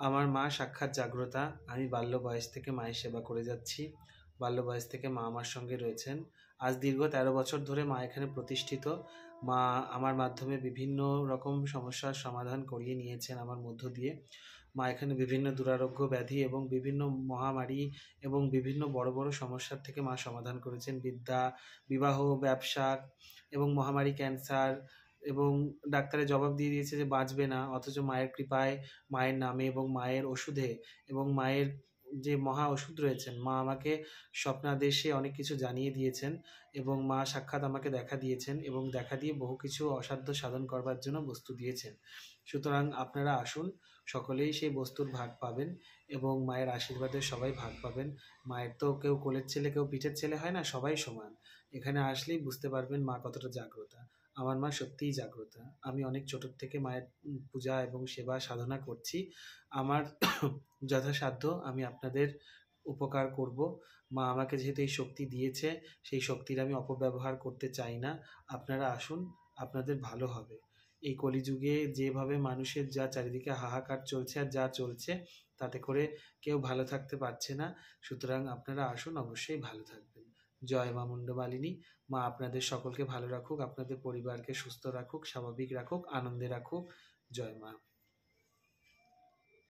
আমার মা সাক্ষাৎ জাগ্রতা। আমি বাল্য বয়স থেকে মায়ের সেবা করে যাচ্ছি। বাল্য বয়স থেকে মা আমার সঙ্গে রয়েছেন। আজ দীর্ঘ ১৩ বছর ধরে মা এখানে প্রতিষ্ঠিত। মা আমার মাধ্যমে বিভিন্ন রকম সমস্যার সমাধান করিয়ে নিয়েছেন আমার মধ্য দিয়ে। মা এখানে বিভিন্ন দুরারোগ্য ব্যাধি এবং বিভিন্ন মহামারী এবং বিভিন্ন বড় বড় সমস্যার থেকে মা সমাধান করেছেন। বিবাহ, ব্যবসা এবং মহামারী ক্যান্সার, এবং ডাক্তারে জবাব দিয়ে দিয়েছে যে বাঁচবে না, অথচ মায়ের কৃপায়, মায়ের নামে এবং মায়ের ওষুধে এবং মায়ের যে মহা ওষুধ রয়েছেন, মা আমাকে স্বপ্নাদেশে অনেক কিছু জানিয়ে দিয়েছেন এবং মা সাক্ষাৎ আমাকে দেখা দিয়েছেন এবং দেখা দিয়ে বহু কিছু অসাধ্য সাধন করবার জন্য বস্তু দিয়েছেন। সুতরাং আপনারা আসুন, সকলেই সেই বস্তুর ভাগ পাবেন এবং মায়ের আশীর্বাদে সবাই ভাগ পাবেন। মায়ের তো কেউ কোলের ছেলে কেউ পিঠের ছেলে হয় না, সবাই সমান। এখানে আসলেই বুঝতে পারবেন মা কতটা জাগ্রতা। আমার মা সত্যিই জাগ্রতা। আমি অনেক ছোটোর থেকে মায়ের পূজা এবং সেবা সাধনা করছি। আমার যথাসাধ্য আমি আপনাদের উপকার করব। মা আমাকে যেহেতু এই শক্তি দিয়েছে, সেই শক্তির আমি অপব্যবহার করতে চাই না। আপনারা আসুন, আপনাদের ভালো হবে। এই কলিযুগে যেভাবে মানুষের যা চারিদিকে হাহাকার চলছে আর যা চলছে, তাতে করে কেউ ভালো থাকতে পারছে না। সুতরাং আপনারা আসুন, অবশ্যই ভালো থাকবেন। জয় মা মুন্ডমালিনী। মা আপনাদের সকলকে ভালো রাখুক, আপনাদের পরিবারকে সুস্থ রাখুক, স্বাভাবিক রাখুক, আনন্দে রাখুক। জয় মা।